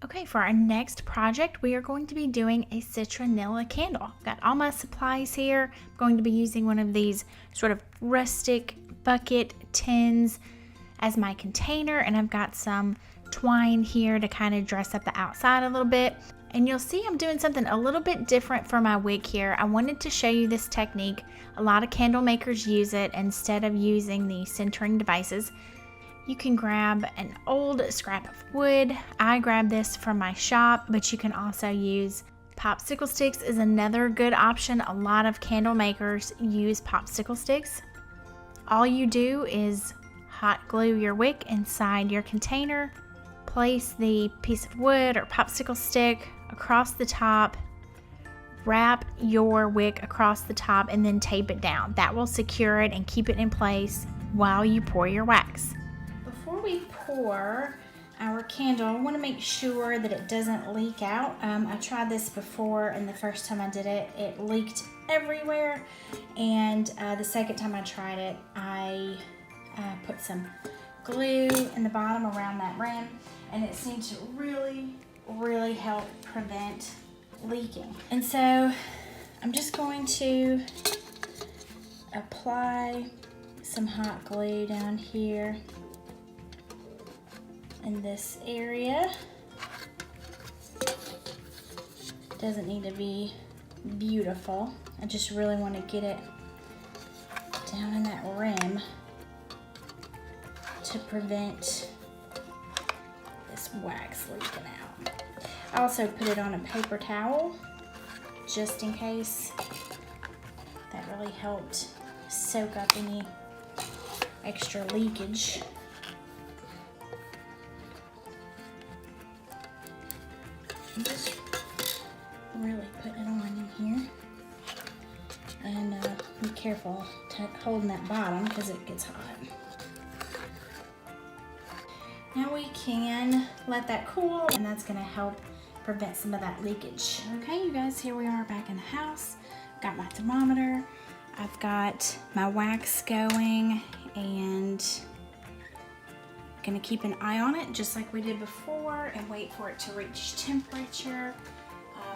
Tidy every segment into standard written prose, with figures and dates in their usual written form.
Okay, for our next project, we are going to be doing a citronella candle. Got all my supplies here. I'm going to be using one of these sort of rustic bucket tins as my container, and I've got some twine here to kind of dress up the outside a little bit. And you'll see I'm doing something a little bit different for my wick here. I wanted to show you this technique. A lot of candle makers use it instead of using the centering devices. You can grab an old scrap of wood. I grabbed this from my shop, but you can also use popsicle sticks is another good option. A lot of candle makers use popsicle sticks. All you do is hot glue your wick inside your container, place the piece of wood or popsicle stick across the top, wrap your wick across the top, and then tape it down. That will secure it and keep it in place while you pour your wax. Before we pour our candle, I want to make sure that it doesn't leak out. I tried this before, and the first time I did it, it leaked everywhere. And the second time I tried it, I put some glue in the bottom around that rim, and it seemed to really help prevent leaking. And so I'm just going to apply some hot glue down here in this area. Doesn't need to be beautiful. I just really want to get it down in that rim to prevent this wax leaking out. I also put it on a paper towel just in case. That really helped soak up any extra leakage. I'm just really putting it on in here, and be careful holding that bottom because it gets hot. Now we can let that cool, and that's going to help prevent some of that leakage. Okay, you guys, here we are back in the house. Got my thermometer, I've got my wax going, and gonna keep an eye on it just like we did before and wait for it to reach temperature.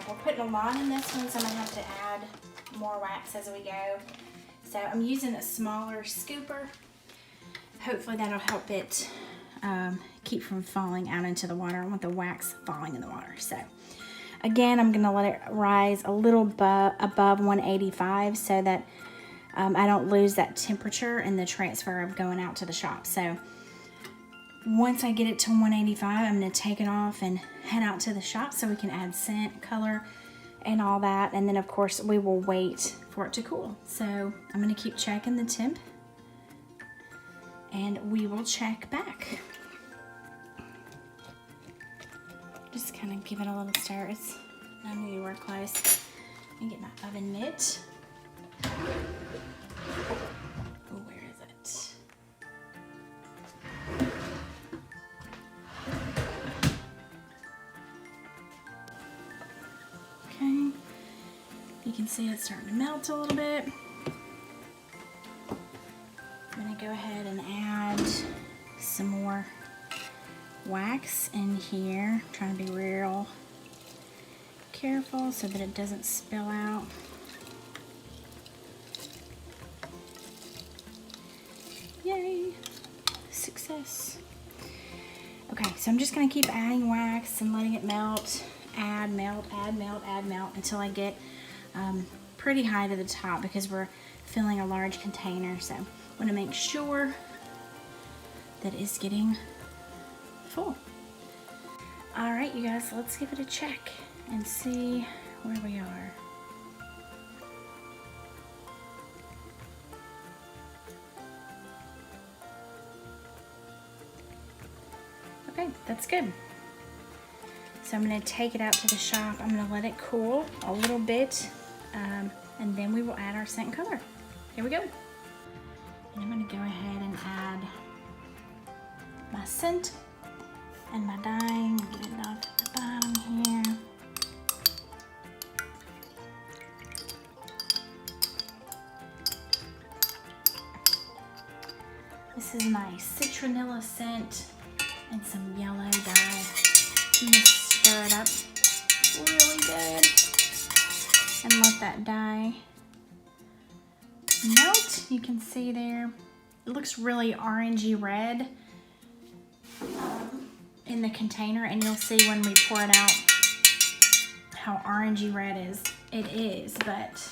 We're putting a lot in this one, so I'm gonna have to add more wax as we go. So I'm using a smaller scooper. Hopefully that'll help it keep from falling out into the water. I want the wax falling in the water. So again, I'm gonna let it rise a little above 185 so that I don't lose that temperature and the transfer of going out to the shop. So once I get it to 185, I'm going to take it off and head out to the shop so we can add scent, color, and all that. And then, of course, we will wait for it to cool. So I'm going to keep checking the temp, and we will check back. Just kind of give it a little stir. I knew you were close. Let me get my oven mitt. Oh, where is it? Okay, you can see it's starting to melt a little bit. I'm gonna go ahead and add some more wax in here. I'm trying to be real careful so that it doesn't spill out. Yay, success. Okay, so I'm just gonna keep adding wax and letting it melt. Add, melt, add, melt, add, melt until I get pretty high to the top because we're filling a large container. So I want to make sure that it's getting full. All right, you guys, let's give it a check and see where we are. Okay, that's good. So I'm going to take it out to the shop. I'm going to let it cool a little bit, and then we will add our scent and color. Here we go. And I'm going to go ahead and add my scent and my dyeing. Get it off at the bottom here. This is my citronella scent and some yellow dye. I'm going to stir it up really good and let that dye melt. You can see there, it looks really orangey red in the container, and you'll see when we pour it out how orangey red it is, but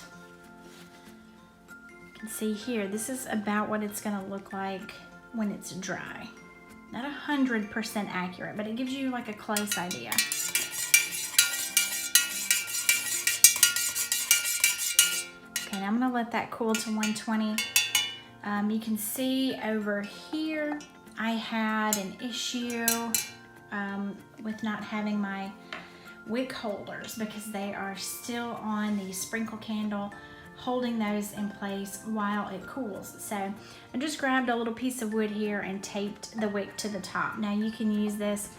you can see here, this is about what it's gonna look like when it's dry. Not 100% accurate, but it gives you like a close idea. Okay, now I'm gonna let that cool to 120. You can see over here, I had an issue with not having my wick holders because they are still on the sprinkle candle, holding those in place while it cools. So I just grabbed a little piece of wood here and taped the wick to the top. Now you can use this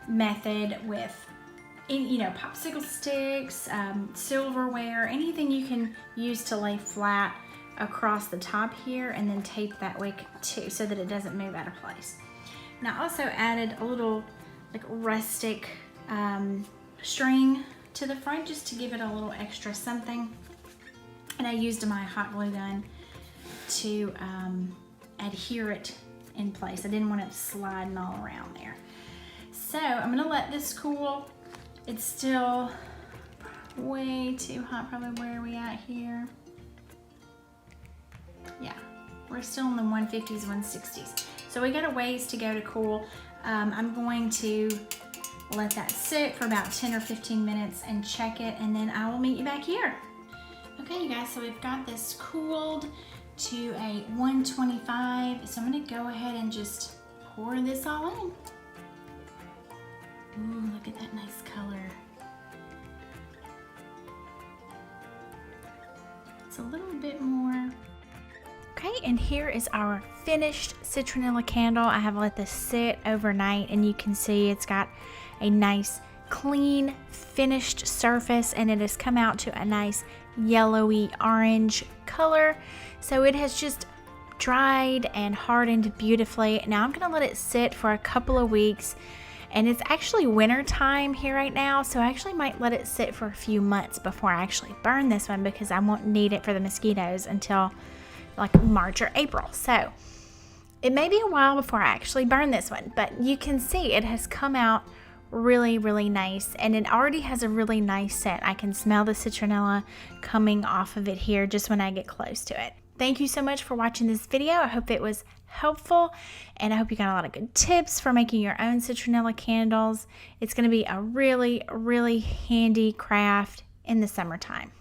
method with, you know, popsicle sticks, silverware, anything you can use to lay flat across the top here, and then tape that wick too so that it doesn't move out of place. Now I also added a little like rustic string to the front just to give it a little extra something. And I used my hot glue gun to adhere it in place. I didn't want it sliding all around there. So I'm gonna let this cool. It's still way too hot. Probably where are we at here? Yeah, we're still in the 150s, 160s. So we got a ways to go to cool. I'm going to let that sit for about 10 or 15 minutes and check it, and then I will meet you back here. Okay, you guys, so we've got this cooled to a 125. So I'm gonna go ahead and just pour this all in. Ooh, look at that nice color. It's a little bit more. Okay, and here is our finished citronella candle. I have let this sit overnight, and you can see it's got a nice clean finished surface, and it has come out to a nice yellowy orange color. So it has just dried and hardened beautifully. Now I'm gonna let it sit for a couple of weeks, and it's actually winter time here right now, so I actually might let it sit for a few months before I actually burn this one, because I won't need it for the mosquitoes until like March or April. So it may be a while before I actually burn this one, but you can see it has come out really, really nice, and it already has a really nice scent. I can smell the citronella coming off of it here just when I get close to it. Thank you so much for watching this video. I hope it was helpful, and I hope you got a lot of good tips for making your own citronella candles. It's going to be a really, really handy craft in the summertime.